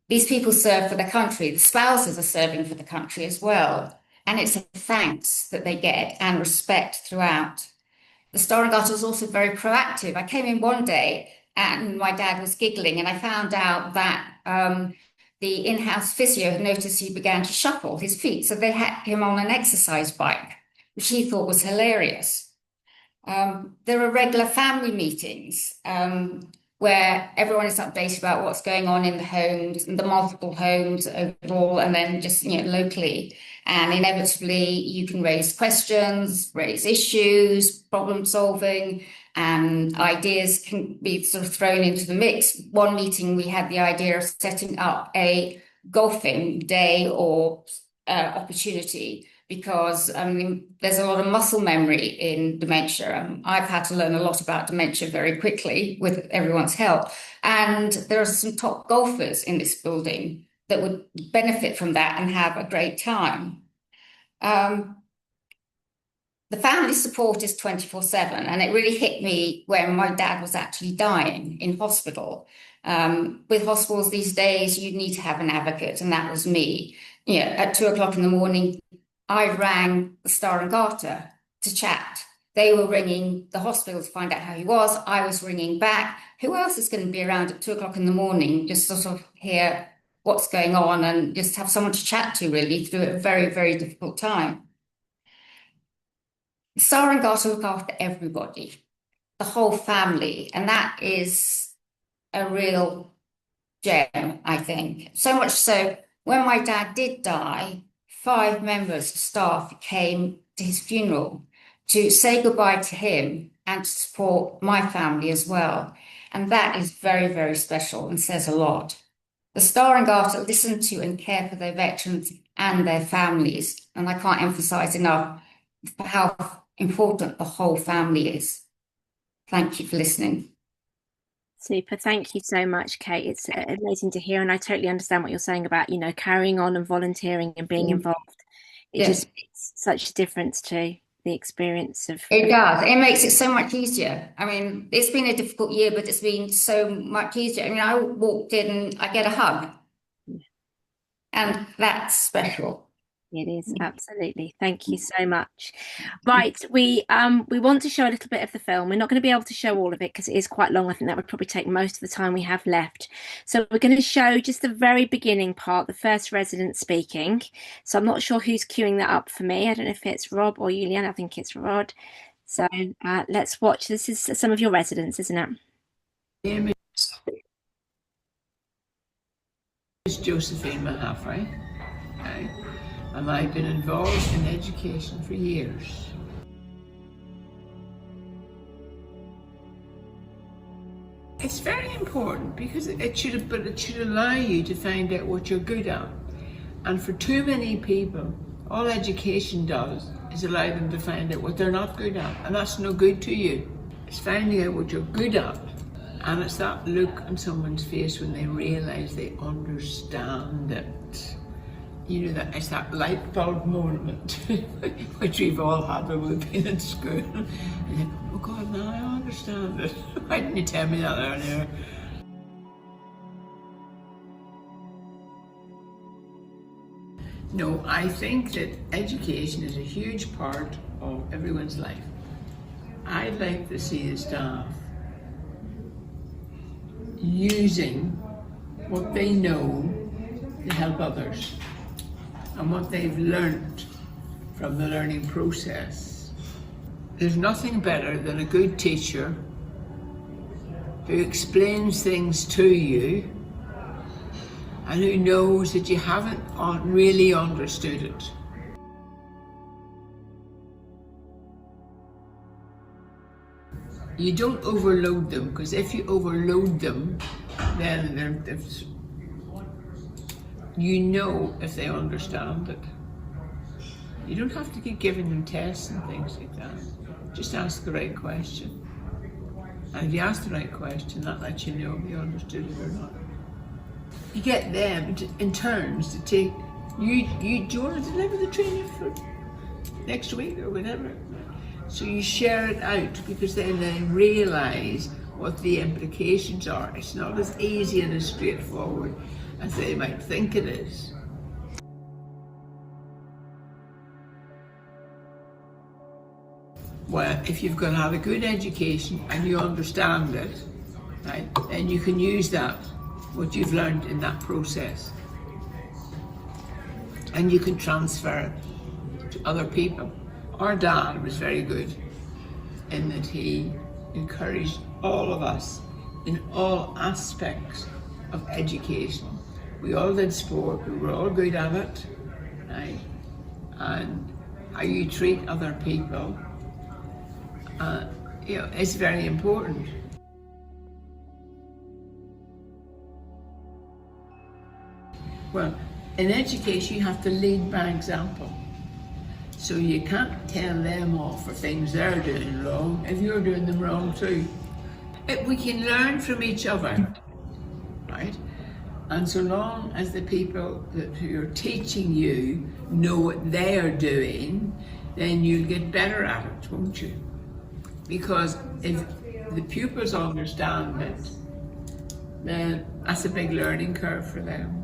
These people serve for the country. The spouses are serving for the country as well. And it's a thanks that they get and respect throughout. The Star and Garter is also very proactive. I came in one day and my dad was giggling, and I found out that the in-house physio had noticed he began to shuffle his feet, so they had him on an exercise bike, which he thought was hilarious. There are regular family meetings where everyone is updated about what's going on in the homes and the multiple homes overall, and then just locally. And inevitably, you can raise questions, raise issues, problem solving, and ideas can be sort of thrown into the mix. One meeting, we had the idea of setting up a golfing day or opportunity, because there's a lot of muscle memory in dementia. I've had to learn a lot about dementia very quickly with everyone's help. And there are some top golfers in this building that would benefit from that and have a great time. The family support is 24/7, and it really hit me when my dad was actually dying in hospital. With hospitals these days, you need to have an advocate, and that was me. At 2 o'clock in the morning, I rang the Star and Garter to chat. They were ringing the hospital to find out how he was. I was ringing back. Who else is going to be around at 2 o'clock in the morning, just sort of hear what's going on and just have someone to chat to, really, through a very, very difficult time. Star and Garter look after everybody, the whole family, and that is a real gem, I think. So much so, when my dad did die, 5 members of staff came to his funeral to say goodbye to him and to support my family as well. And that is very, very special and says a lot. The Star and Garter listen to and care for their veterans and their families. And I can't emphasize enough how important the whole family is. Thank you for listening. Super. Thank you so much, Kate. It's amazing to hear, and I totally understand what you're saying about, carrying on and volunteering and being involved. It just makes such a difference to the experience of... It does. It makes it so much easier. I mean, it's been a difficult year, but it's been so much easier. I mean, I walked in and I get a hug. And that's special. It is, absolutely. Thank you so much. Right, we want to show a little bit of the film. We're not going to be able to show all of it because it is quite long. I think that would probably take most of the time we have left. So we're going to show just the very beginning part, the first resident speaking. So I'm not sure who's queuing that up for me. I don't know if it's Rob or Iuliana. I think it's Rod. So let's watch. This is some of your residents, isn't it? My name is Josephine Mahaffey. Okay. And I've been involved in education for years. It's very important because it should allow you to find out what you're good at. And for too many people, all education does is allow them to find out what they're not good at, and that's no good to you. It's finding out what you're good at, and it's that look on someone's face when they realise they understand it. That it's that light bulb moment, which we've all had when we've been in school. And then, oh God, now I understand it. Why didn't you tell me that earlier? No, I think that education is a huge part of everyone's life. I'd like to see the staff using what they know to help others, and what they've learned from the learning process. There's nothing better than a good teacher who explains things to you and who knows that you haven't really understood it. You don't overload them, because if you overload them, then you know if they understand it. You don't have to keep giving them tests and things like that. Just ask the right question. And if you ask the right question, that lets you know if you understood it or not. You get them in turns to take, do you want to deliver the training for next week or whatever? So you share it out, because then they realise what the implications are. It's not as easy and as straightforward as they might think it is. Well, if you've got to have a good education and you understand it, right, then you can use that, what you've learned in that process, and you can transfer it to other people. Our dad was very good in that he encouraged all of us in all aspects of education. We all did sport, we were all good at it, right? And how you treat other people, you know, is very important. Well, in education, you have to lead by example. So you can't tell them off for things they're doing wrong if you're doing them wrong too. We can learn from each other, right? And so long as the people who are teaching you know what they are doing, then you'll get better at it, won't you? Because if the pupils understand it, then that's a big learning curve for them.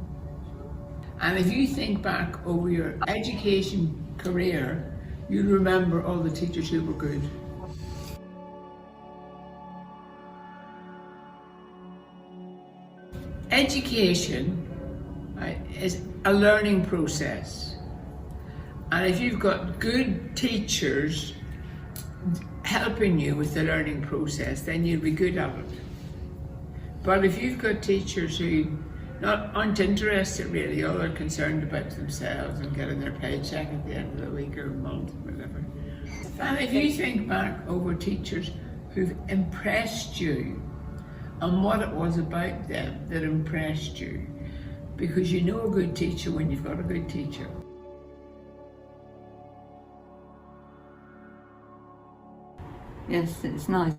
And if you think back over your education career, you'll remember all the teachers who were good. Education, right, is a learning process. And if you've got good teachers helping you with the learning process, then you'll be good at it. But if you've got teachers who aren't interested really, all they're concerned about themselves and getting their paycheck at the end of the week or month, whatever. And if you think back over teachers who've impressed you and what it was about them that impressed you, because you know a good teacher when you've got a good teacher. Yes, it's nice.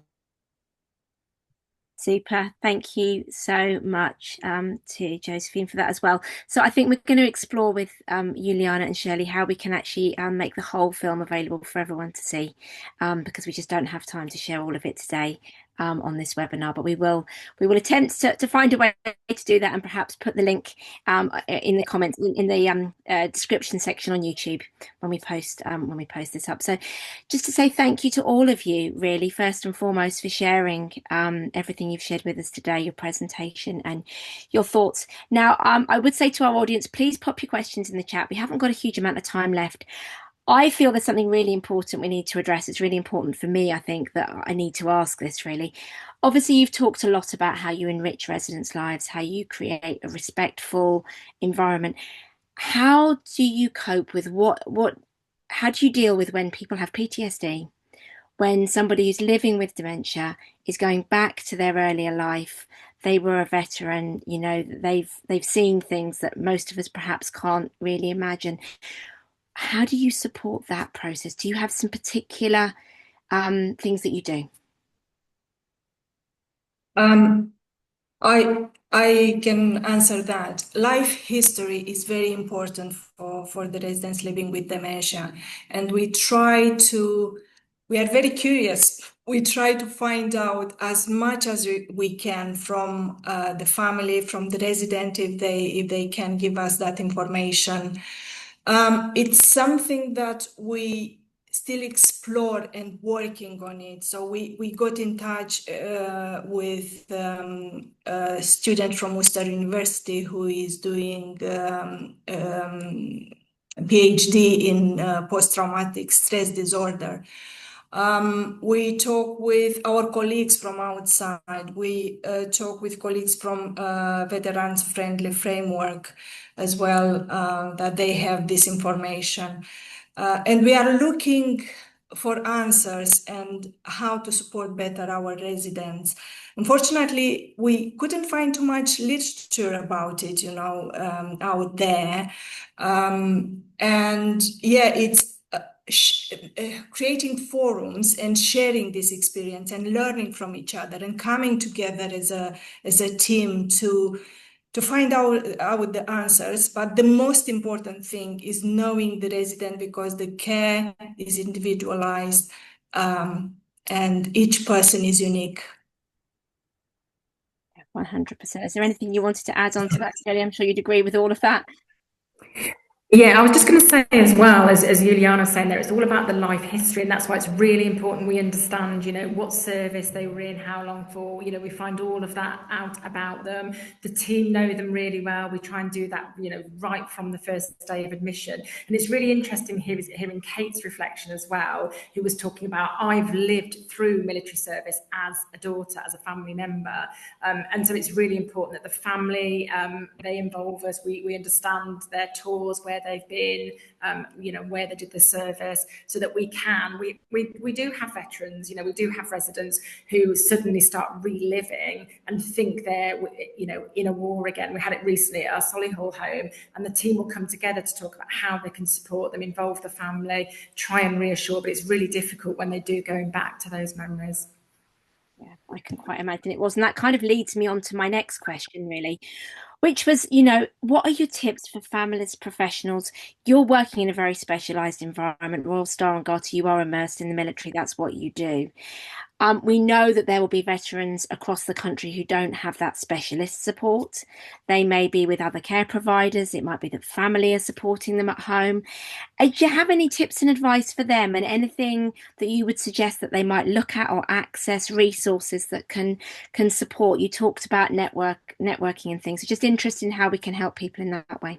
Super. Thank you so much to Josephine for that as well. So I think we're going to explore with Iuliana and Shirley how we can actually make the whole film available for everyone to see, because we just don't have time to share all of it today on this webinar, but we will attempt to find a way to do that and perhaps put the link in the comments in the description section on YouTube when we post this up. So just to say thank you to all of you, really, first and foremost, for sharing everything you've shared with us today, your presentation and your thoughts. Now, I would say to our audience, please pop your questions in the chat. We haven't got a huge amount of time left. I feel there's something really important we need to address. It's really important for me, I think, that I need to ask this, really. Obviously, you've talked a lot about how you enrich residents' lives, how you create a respectful environment. How do you cope with how do you deal with when people have PTSD, when somebody who's living with dementia is going back to their earlier life? They were a veteran, you know, they've seen things that most of us perhaps can't really imagine. How do you support that process? Do you have some particular things that you do? I can answer that. Life history is very important for the residents living with dementia, and we are very curious. We try to find out as much as we can from the family, from the resident, if they can give us that information. It's something that we still explore and working on it. So we got in touch with a student from Worcester University who is doing PhD in post-traumatic stress disorder. We talk with our colleagues from outside. We talk with colleagues from Veterans Friendly Framework as well, that they have this information. And we are looking for answers and how to support better our residents. Unfortunately, we couldn't find too much literature about it, you know, out there. And yeah, it's creating forums and sharing this experience and learning from each other and coming together as a team to find out the answers. But the most important thing is knowing the resident, because the care is individualized and each person is unique. 100%. Is there anything you wanted to add on to that, Shirley? I'm sure you'd agree with all of that. Yeah, I was just going to say as well, as Iuliana was saying there, it's all about the life history, and that's why it's really important we understand, what service they were in, how long for, we find all of that out about them. The team know them really well. We try and do that, right from the first day of admission. And it's really interesting hearing Kate's reflection as well, who was talking about, I've lived through military service as a daughter, as a family member. And so it's really important that the family, they involve us. We understand their tours, where they've been, where they did the service, so that we do have veterans, we do have residents who suddenly start reliving and think they're, in a war again. We had it recently at our Solihull home, and the team will come together to talk about how they can support them, involve the family, try and reassure, but it's really difficult when they do going back to those memories. Yeah, I can quite imagine it was. And that kind of leads me on to my next question, really, which was, what are your tips for families, professionals? You're working in a very specialised environment. Royal Star and Garter, you are immersed in the military. That's what you do. We know that there will be veterans across the country who don't have that specialist support. They may be with other care providers. It might be that family are supporting them at home. Do you have any tips and advice for them, and anything that you would suggest that they might look at or access, resources that can support? You talked about networking and things. So just interested in how we can help people in that way.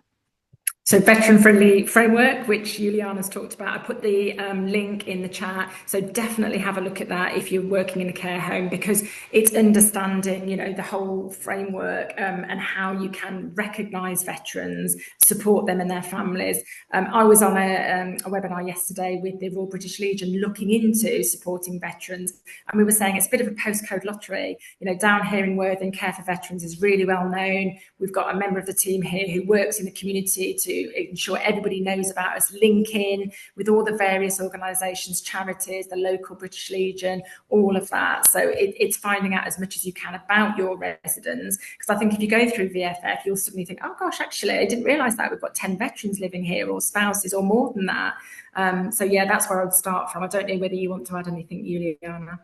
So veteran-friendly framework, which Iuliana's talked about. I put the link in the chat. So definitely have a look at that if you're working in a care home, because it's understanding, the whole framework and how you can recognise veterans, support them and their families. I was on a webinar yesterday with the Royal British Legion looking into supporting veterans, and we were saying it's a bit of a postcode lottery. Down here in Worthing, Care for Veterans is really well known. We've got a member of the team here who works in the community to ensure everybody knows about us, link in with all the various organisations, charities, the local British Legion, all of that. So it's finding out as much as you can about your residents, because I think if you go through VFF, you'll suddenly think, oh gosh, actually, I didn't realise that we've got 10 veterans living here, or spouses, or more than that. So yeah, that's where I would start from. I don't know whether you want to add anything, Iuliana.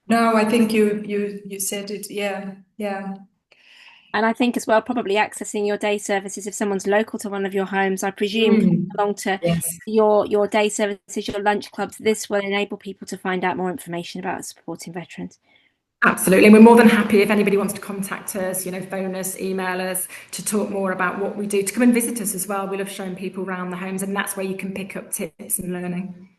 No, I think you said it. Yeah. And I think as well, probably accessing your day services if someone's local to one of your homes. I presume belong to your day services, your lunch clubs. This will enable people to find out more information about supporting veterans. Absolutely. We're more than happy if anybody wants to contact us, phone us, email us to talk more about what we do, to come and visit us as well. We love showing people around the homes, and that's where you can pick up tips and learning.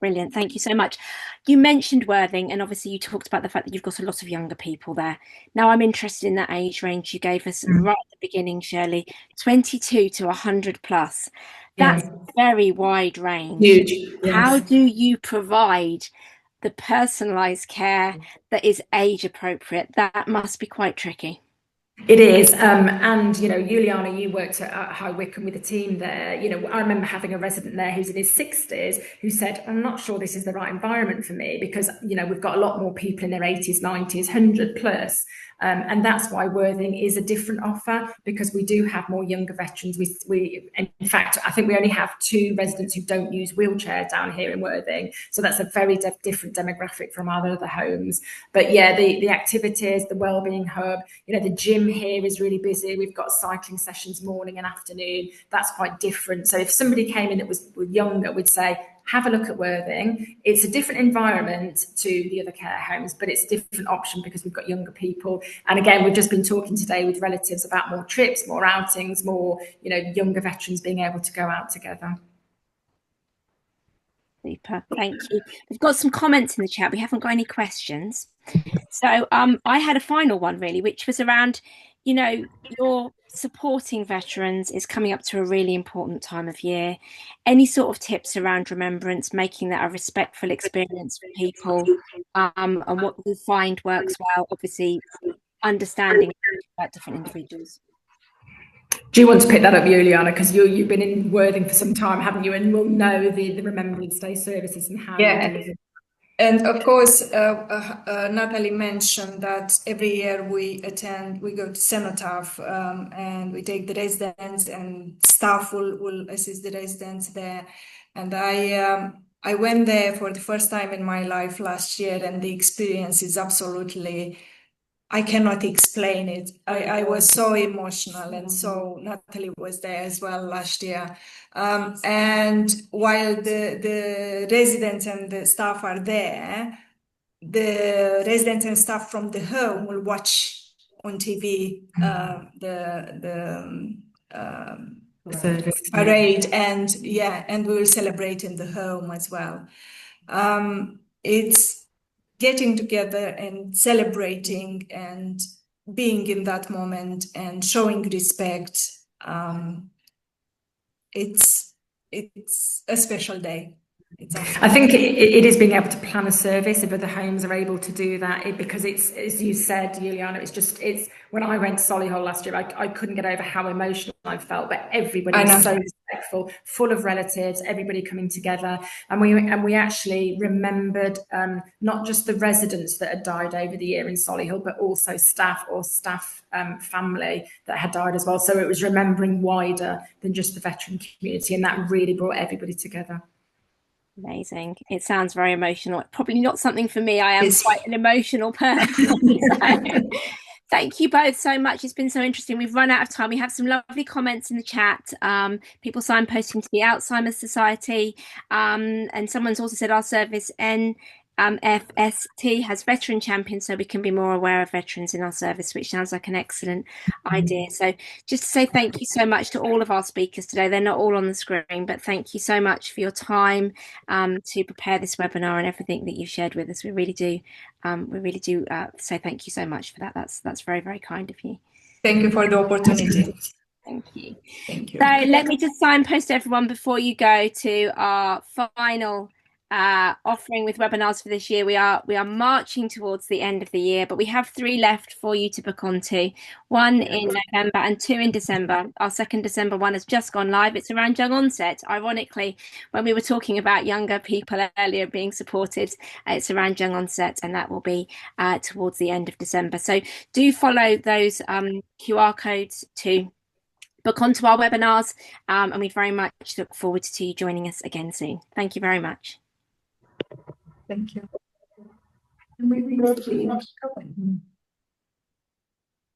Brilliant. Thank you so much. You mentioned Worthing, and obviously you talked about the fact that you've got a lot of younger people there. Now I'm interested in that age range you gave us right at the beginning, Shirley, 22 to 100 plus. That's a very wide range. Huge. Yes. How do you provide the personalised care that is age appropriate? That must be quite tricky. It is, and Iuliana, you worked at High Wycombe with a team there. I remember having a resident there who's in his 60s who said, I'm not sure this is the right environment for me, because we've got a lot more people in their 80s, 90s, 100 plus. And that's why Worthing is a different offer, because we do have more younger veterans. In fact, I think we only have 2 residents who don't use wheelchairs down here in Worthing. So that's a very different demographic from our other homes. But yeah, the activities, the Wellbeing hub, the gym here is really busy. We've got cycling sessions morning and afternoon. That's quite different. So if somebody came in that was younger, we'd say, have a look at Worthing. It's a different environment to the other care homes, but it's a different option because we've got younger people. And again, we've just been talking today with relatives about more trips, more outings, more, younger veterans being able to go out together. Super, thank you. We've got some comments in the chat. We haven't got any questions. So I had a final one, really, which was around, your supporting veterans is coming up to a really important time of year. Any sort of tips around remembrance, making that a respectful experience for people, and what you find works well, obviously understanding about different individuals. Do you want to pick that up, Iuliana? Because you've been in Worthing for some time, haven't you? And will know the Remembrance Day services and how you do them. And of course, Natalie mentioned that every year we go to Cenotaph, and we take the residents, and staff will assist the residents there. And I went there for the first time in my life last year, and the experience is absolutely I cannot explain it. I was so emotional, and so Natalie was there as well last year. And while the residents and the staff are there, the residents and staff from the home will watch on TV the parade, and and we will celebrate in the home as well. It's getting together and celebrating and being in that moment and showing respect. It's a special day. I think it is being able to plan a service if other homes are able to do that, because it's, as you said, Iuliana, it's when I went to Solihull last year, I couldn't get over how emotional I felt, but everybody was so respectful, full of relatives, everybody coming together, and we actually remembered not just the residents that had died over the year in Solihull, but also staff family that had died as well. So it was remembering wider than just the veteran community, and that really brought everybody together. Amazing. It sounds very emotional. Probably not something for me. I am quite an emotional person. So thank you both so much. It's been so interesting. We've run out of time. We have some lovely comments in the chat. People signposting to the Alzheimer's Society. And someone's also said our service FST has veteran champions, so we can be more aware of veterans in our service, which sounds like an excellent idea. So just to say thank you so much to all of our speakers today. They're not all on the screen, but thank you so much for your time to prepare this webinar and everything that you've shared with us. We really do say thank you so much for that. That's very, very kind of you. Thank you for the opportunity. Thank you. Thank you. So let me just signpost everyone before you go to our final offering with webinars for this year. We are marching towards the end of the year, but we have 3 left for you to book onto. 1 in November and 2 in December. Our 2nd December one has just gone live. It's around young onset. Ironically, when we were talking about younger people earlier being supported, it's around young onset, and that will be towards the end of December. So do follow those QR codes to book onto our webinars, and we very much look forward to you joining us again soon. Thank you very much. Thank you.